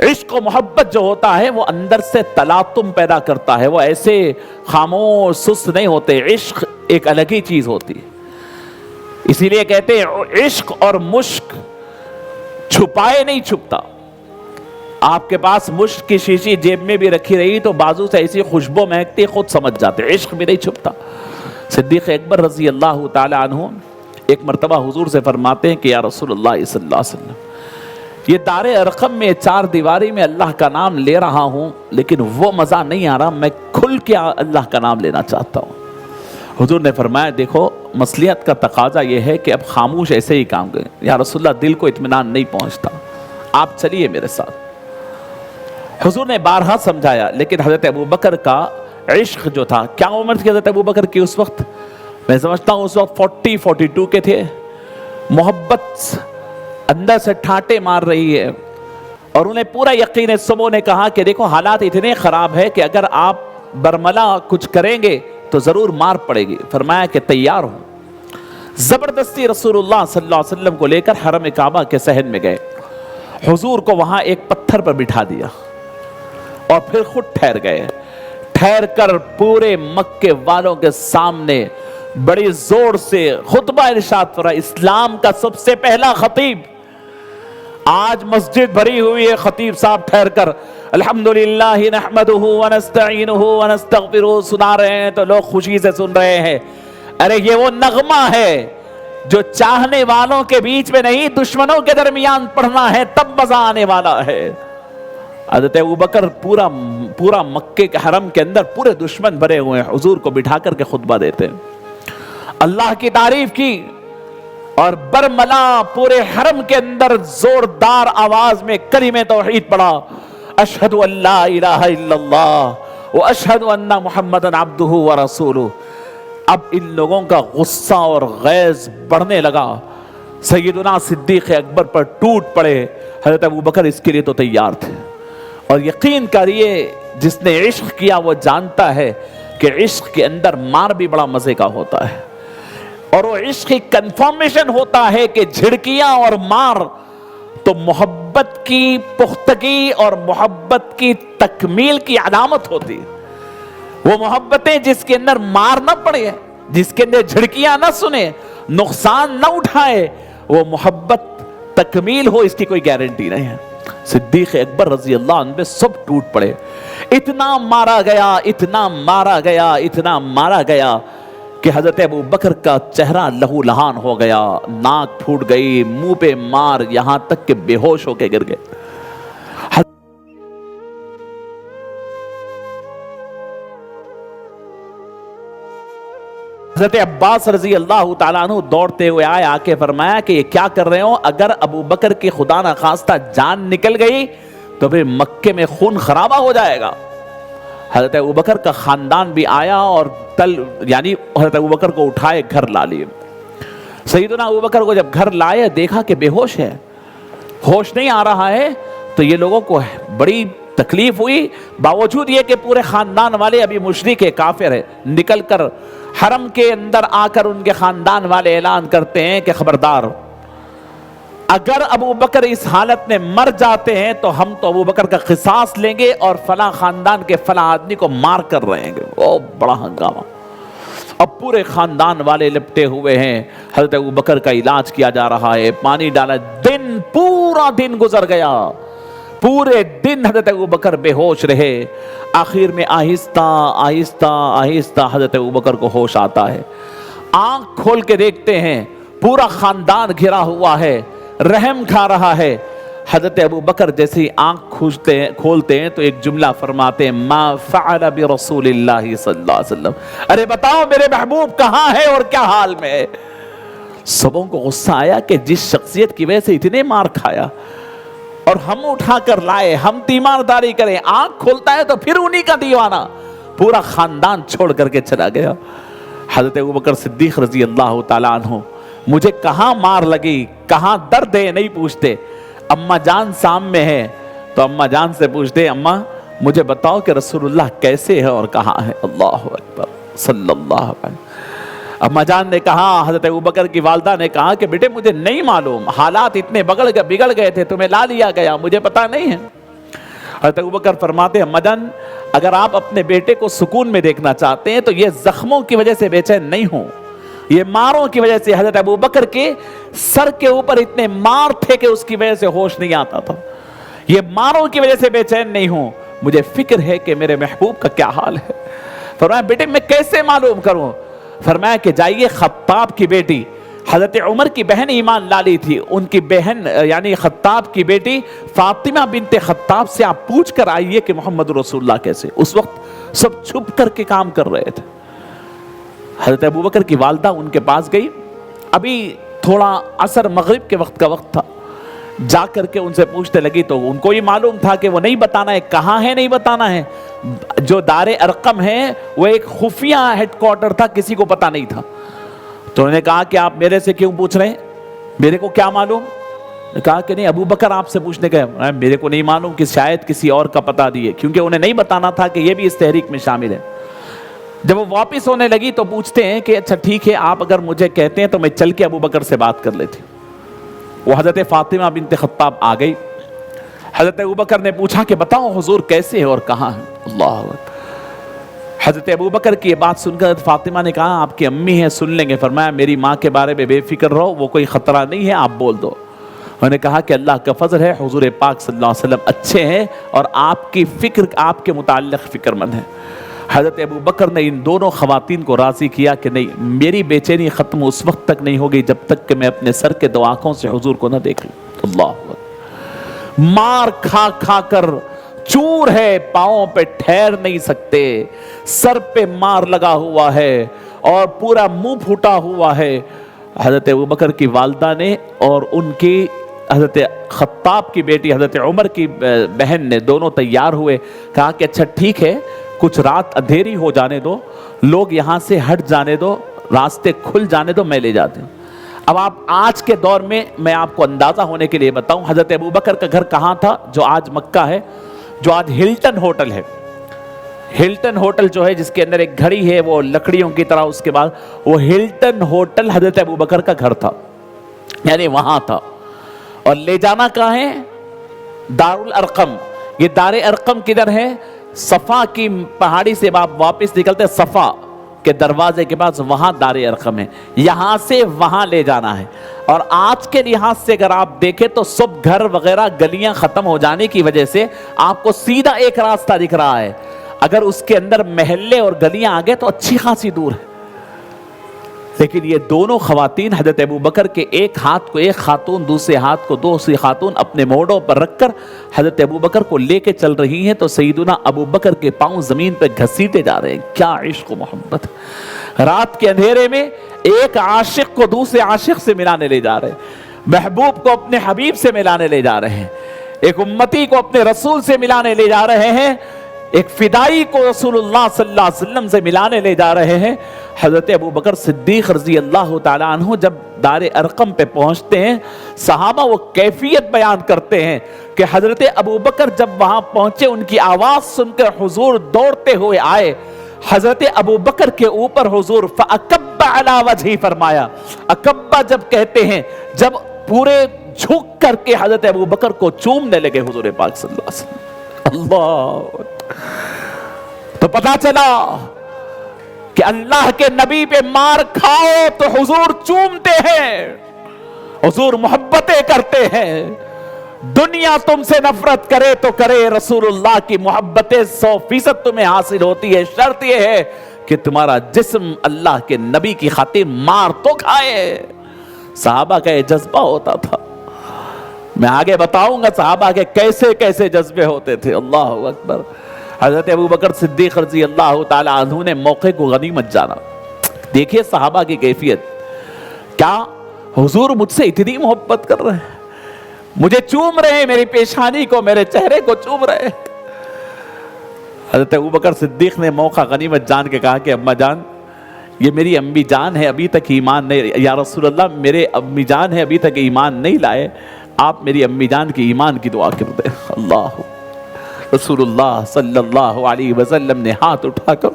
عشق و محبت جو ہوتا ہے وہ اندر سے تلاطم پیدا کرتا ہے، وہ ایسے خاموش سست نہیں ہوتے، عشق ایک الگ ہی چیز ہوتی ہے۔ اسی لیے کہتے ہیں عشق اور مشک چھپائے نہیں چھپتا۔ آپ کے پاس مشک کی شیشی جیب میں بھی رکھی رہی تو بازو سے ایسی خوشبو مہکتی خود سمجھ جاتے، عشق بھی نہیں چھپتا۔ صدیق اکبر رضی اللہ تعالی عنہ ایک مرتبہ حضور سے فرماتے ہیں کہ یا رسول اللہ صلی اللہ علیہ وسلم، یہ دار ارقم میں چار دیواری میں اللہ کا نام لے رہا ہوں لیکن وہ مزہ نہیں آ رہا، میں کھل کے اللہ کا نام لینا چاہتا ہوں۔ حضور نے فرمایا دیکھو مصلحت کا تقاضا یہ ہے کہ اب خاموش ایسے ہی کام کریں، یا رسول اللہ دل کو اطمینان نہیں پہنچتا، آپ چلیے میرے ساتھ۔ حضور نے بارہا سمجھایا لیکن حضرت ابوبکر کا عشق جو تھا، کیا عمر تھی حضرت ابوبکر کی اس وقت؟ میں سمجھتا ہوں اس وقت 42 کے تھے۔ محبت اندر سے ٹھاٹے مار رہی ہے اور انہیں پورا یقین ہے۔ صبح نے کہا کہ دیکھو حالات اتنے خراب ہے کہ اگر آپ برملا کچھ کریں گے تو ضرور مار پڑے گی۔ فرمایا کہ تیار ہوں۔ زبردستی رسول اللہ صلی اللہ علیہ وسلم کو لے کر حرم کعبہ کے صحن میں گئے، حضور کو وہاں ایک پتھر پر بٹھا دیا اور پھر خود ٹھہر گئے۔ ٹھہر کر پورے مکے والوں کے سامنے بڑی زور سے خطبہ ارشاد فرمایا۔ اسلام کا سب سے پہلا خطیب، آج مسجد بھری ہوئی ہے، خطیب صاحب ٹھہر کر الحمدللہ نحمدہ ونستعینہ ونستغفرہ سنا رہے ہیں تو لوگ خوشی سے سن رہے ہیں۔ ارے یہ وہ نغمہ ہے جو چاہنے والوں کے بیچ میں نہیں، دشمنوں کے درمیان پڑھنا ہے تب مزہ آنے والا ہے۔ حضرت ابوبکر پورا مکے کے حرم کے اندر پورے دشمن بھرے ہوئے ہیں، حضور کو بٹھا کر کے خطبہ دیتے ہیں، اللہ کی تعریف کی اور برملا پورے حرم کے اندر زوردار آواز میں کلمہ توحید پڑھا، اشہد ان لا الہ الا اللہ واشہد ان محمدًا عبدہ ورسولہ۔ اب ان لوگوں کا غصہ اور غیظ بڑھنے لگا، سیدنا صدیق اکبر پر ٹوٹ پڑے۔ حضرت ابوبکر اس کے لیے تو تیار تھے، اور یقین کریے جس نے عشق کیا وہ جانتا ہے کہ عشق کے اندر مار بھی بڑا مزے کا ہوتا ہے، اور وہ عشق کی کنفرمیشن ہوتا ہے کہ جھڑکیاں اور مار تو محبت کی پختگی اور محبت کی تکمیل کی علامت ہوتی ہے۔ وہ محبتیں جس کے اندر مار نہ پڑے، جس کے اندر جھڑکیاں نہ سنے، نقصان نہ اٹھائے، وہ محبت تکمیل ہو اس کی کوئی گارنٹی نہیں ہے۔ صدیق اکبر رضی اللہ عنہ پہ سب ٹوٹ پڑے، اتنا مارا گیا، اتنا مارا گیا، اتنا مارا گیا کہ حضرت ابوبکر کا چہرہ لہو لہان ہو گیا، ناک پھوٹ گئی، منہ پہ مار، یہاں تک کہ بے ہوش ہو کے گر گئے۔ حضرت عباس رضی اللہ تعالیٰ عنہ دوڑتے ہوئے آئے، آ کے فرمایا کہ یہ کیا کر رہے ہو؟ اگر ابوبکر کی خدا نخواستہ جان نکل گئی تو پھر مکے میں خون خرابہ ہو جائے گا۔ حضرت ابوبکر کا خاندان بھی آیا اور یعنی حضرت ابوبکر کو اٹھائے گھر لا لیے۔ سیدنا ابوبکر کو جب گھر لائے دیکھا کہ بے ہوش ہے، ہوش نہیں آ رہا ہے، تو یہ لوگوں کو بڑی تکلیف ہوئی، باوجود یہ کہ پورے خاندان والے ابھی مشرک کافر ہے، نکل کر حرم کے اندر آ کر ان کے خاندان والے اعلان کرتے ہیں کہ خبردار، اگر ابوبکر اس حالت میں مر جاتے ہیں تو ہم تو ابوبکر کا قصاص لیں گے اور فلاں خاندان کے فلاں آدمی کو مار کر رہیں گے۔ وہ بڑا ہنگامہ، اب پورے خاندان والے لپٹے ہوئے ہیں، حضرت ابوبکر کا علاج کیا جا رہا ہے، پانی ڈالا، پورا دن گزر گیا، پورے دن حضرت ابوبکر بے ہوش رہے۔ آخر میں آہستہ آہستہ آہستہ حضرت ابوبکر کو ہوش آتا ہے، آنکھ کھول کے دیکھتے ہیں پورا خاندان گھرا ہوا ہے، رحم کھا رہا ہے۔ حضرت ابوبکر جیسے آنکھ کھولتے ہیں تو ایک جملہ فرماتے ہیں، ما فعل برسول اللہ صلی اللہ علیہ وسلم، ارے بتاؤ میرے محبوب کہاں ہے اور کیا حال میں ہے؟ سبوں کو غصہ آیا کہ جس شخصیت کی وجہ سے اتنے مار کھایا اور ہم اٹھا کر لائے، ہم تیمارداری کریں، آنکھ کھولتا ہے تو پھر انہی کا دیوانہ، پورا خاندان چھوڑ کر کے چلا گیا۔ حضرت ابوبکر صدیق رضی اللہ تعالیٰ عنہ، مجھے کہاں مار لگی، کہاں درد ہے نہیں پوچھتے، اماں جان سامنے ہے تو اماں جان سے پوچھتے، اماں مجھے بتاؤ کہ رسول اللہ کیسے ہے اور کہاں ہے؟ اللہ اکبر صلی اللہ علیہ وسلم۔ اماں جان نے کہا، حضرت ابوبکر کی والدہ نے کہا کہ بیٹے مجھے نہیں معلوم، حالات اتنے بگڑ گئے تھے، تمہیں لا لیا گیا، مجھے پتا نہیں ہے۔ حضرت ابوبکر فرماتے ہیں مدن اگر آپ اپنے بیٹے کو سکون میں دیکھنا چاہتے ہیں تو یہ زخموں کی وجہ سے بے چین نہیں ہوں، یہ ماروں کی وجہ سے۔ حضرت ابوبکر کے سر کے اوپر اتنے مار تھے کہ اس کی وجہ سے ہوش نہیں آتا تھا، یہ ماروں کی وجہ سے بے چین نہیں ہوں، مجھے فکر ہے کہ میرے محبوب کا کیا حال ہے۔ فرمایا بیٹے میں کیسے معلوم کروں؟ فرمایا کہ جائیے خطاب کی بیٹی حضرت عمر کی بہن ایمان لالی تھی، ان کی بہن یعنی خطاب کی بیٹی فاطمہ بنت خطاب سے آپ پوچھ کر آئیے کہ محمد رسول اللہ کیسے۔ اس وقت سب چھپ کر کے کام کر رہے تھے۔ حضرت ابوبکر کی والدہ ان کے پاس گئی، ابھی تھوڑا عصر مغرب کے وقت کا وقت تھا، جا کر کے ان سے پوچھنے لگی تو ان کو یہ معلوم تھا کہ وہ نہیں بتانا ہے، کہاں ہے نہیں بتانا ہے۔ جو دار ارقم ہے وہ ایک خفیہ ہیڈ کوارٹر تھا، کسی کو پتا نہیں تھا۔ تو انہوں نے کہا کہ آپ میرے سے کیوں پوچھ رہے ہیں، میرے کو کیا معلوم؟ کہا کہ نہیں ابوبکر آپ سے پوچھنے گئے، میرے کو نہیں معلوم کہ شاید کسی اور کا پتا دیے، کیونکہ انہیں نہیں بتانا تھا کہ یہ بھی اس تحریک میں شامل ہے۔ جب وہ واپس ہونے لگی تو پوچھتے ہیں کہ اچھا ٹھیک ہے آپ اگر مجھے کہتے ہیں تو میں چل کے ابوبکر سے بات کر لیتی۔ وہ حضرت فاطمہ بنت خطاب آ گئی، حضرت ابوبکر نے پوچھا کہ بتاؤ حضور کیسے ہے اور کہاں ہے؟ اللہ اکبر۔ حضرت ابوبکر کی یہ بات سن کر حضرت فاطمہ نے کہا آپ کی امی ہیں سن لیں گے۔ فرمایا میری ماں کے بارے میں بے فکر رہو، وہ کوئی خطرہ نہیں ہے، آپ بول دو۔ انہوں نے کہا کہ اللہ کا فضل ہے حضور پاک صلی اللہ علیہ وسلم اچھے ہیں اور آپ کی فکر آپ کے متعلق فکر مند ہے۔ حضرت ابوبکر نے ان دونوں خواتین کو راضی کیا کہ نہیں میری بے چینی ختم اس وقت تک نہیں ہوگی جب تک کہ میں اپنے سر کے دو آنکھوں سے حضور کو نہ دیکھ لوں۔ اللہ مار کھا کھا کر چور ہے، پاؤں پہ ٹھہر نہیں سکتے، سر پہ مار لگا ہوا ہے اور پورا منہ پھوٹا ہوا ہے۔ حضرت ابوبکر کی والدہ نے اور ان کی حضرت خطاب کی بیٹی حضرت عمر کی بہن نے دونوں تیار ہوئے، کہا کہ اچھا ٹھیک ہے کچھ رات اندھیری ہو جانے دو، لوگ یہاں سے ہٹ جانے دو، راستے کھل جانے دو، میں لے جاتے ہوں۔ اب آپ آج کے دور میں آپ کو اندازہ ہونے کے لیے بتاؤں حضرت ابوبکر کا گھر کہاں تھا، جو آج مکہ ہے، جو آج ہلٹن ہوٹل ہے۔ ہلٹن ہوٹل جو ہے جس کے اندر ایک گھڑی ہے وہ لکڑیوں کی طرح، اس کے بعد وہ ہلٹن ہوٹل حضرت ابوبکر کا گھر تھا، یعنی وہاں تھا۔ اور لے جانا کہاں ہے؟ دار الارقم۔ یہ دار ارقم کدھر ہے؟ صفا کی پہاڑی سے آپ واپس نکلتے صفا کے دروازے کے پاس، وہاں دار ارقم ہے، یہاں سے وہاں لے جانا ہے۔ اور آج کے لحاظ سے اگر آپ دیکھیں تو سب گھر وغیرہ گلیاں ختم ہو جانے کی وجہ سے آپ کو سیدھا ایک راستہ دکھ رہا ہے، اگر اس کے اندر محلے اور گلیاں آگے تو اچھی خاصی دور ہے۔ لیکن یہ دونوں خواتین حضرت ابوبکر کے ایک ہاتھ کو ایک خاتون، دوسرے ہاتھ کو دوسری خاتون اپنے موڑوں پر رکھ کر حضرت ابوبکر کو لے کے چل رہی ہیں، تو سیدنا ابوبکر کے پاؤں زمین پہ گھسیٹے جا رہے ہیں۔ کیا عشق و محبت! رات کے اندھیرے میں ایک عاشق کو دوسرے عاشق سے ملانے لے جا رہے ہیں، محبوب کو اپنے حبیب سے ملانے لے جا رہے ہیں، ایک امتی کو اپنے رسول سے ملانے لے جا رہے ہیں، ایک فدائی کو رسول اللہ صلی اللہ علیہ وسلم سے ملانے لے جا رہے ہیں۔ حضرت ابوبکر صدیق رضی اللہ تعالیٰ عنہ جب دار ارقم پہ پہنچتے ہیں، صحابہ وہ کیفیت بیان کرتے ہیں کہ حضرت ابوبکر جب وہاں پہنچے ان کی آواز سن کر حضور دوڑتے ہوئے آئے، حضرت ابوبکر کے اوپر حضور فَأَكَبَّ عَلَى وَجْهِ فرمایا۔ اکبہ جب کہتے ہیں جب پورے جھک کر کے حضرت ابوبکر کو چومنے لگے حضور پاک صلی اللہ علیہ وسلم۔ اللہ! تو پتا چلا کہ اللہ کے نبی پہ مار کھاؤ تو حضور چومتے ہیں، حضور محبتیں کرتے ہیں۔ دنیا تم سے نفرت کرے تو کرے، رسول اللہ کی محبتیں 100% تمہیں حاصل ہوتی ہے۔ شرط یہ ہے کہ تمہارا جسم اللہ کے نبی کی خاطر مار تو کھائے۔ صحابہ کا یہ جذبہ ہوتا تھا، میں آگے بتاؤں گا صحابہ کے کیسے کیسے جذبے ہوتے تھے۔ اللہ اکبر! حضرت ابوبکر صدیق رضی اللہ تعالیٰ عنہ نے موقع کو غنیمت جانا۔ دیکھیے صحابہ کی کیفیت، کیا حضور مجھ سے اتنی محبت کر رہے ہیں، مجھے چوم رہے ہیں، میری پیشانی کو، میرے چہرے کو چوم رہے ہیں۔ حضرت ابوبکر صدیق نے موقع غنیمت جان کے کہا کہ اماں جان یہ میری امی جان ہے، ابھی تک ایمان نہیں، یا رسول اللہ میرے امی جان ہے ابھی تک ایمان نہیں لائے، آپ میری امی جان کی ایمان کی دعا کر دیں۔ اللہ! رسول اللہ صلی اللہ علیہ وسلم نے ہاتھ اٹھا کر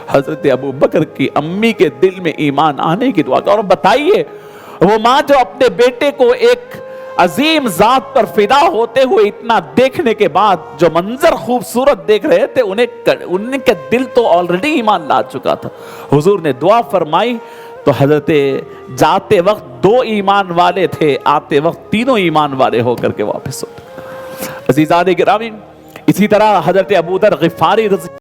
حضرت ابوبکر کی امی کے دل میں ایمان آنے کی دعا کی۔ اور بتائیے وہ ماں جو اپنے بیٹے کو ایک عظیم ذات پر فدا ہوتے ہوئے اتنا دیکھنے کے بعد جو منظر خوبصورت دیکھ رہے تھے ان کے دل تو آلریڈی ایمان لا چکا تھا. حضور نے دعا فرمائی تو حضرت جاتے وقت 2 ایمان والے تھے, آتے وقت 3 ایمان والے ہو کر کے واپس ہوتے. عزیزان گرامی, اسی طرح حضرت ابو ذر غفاری رضی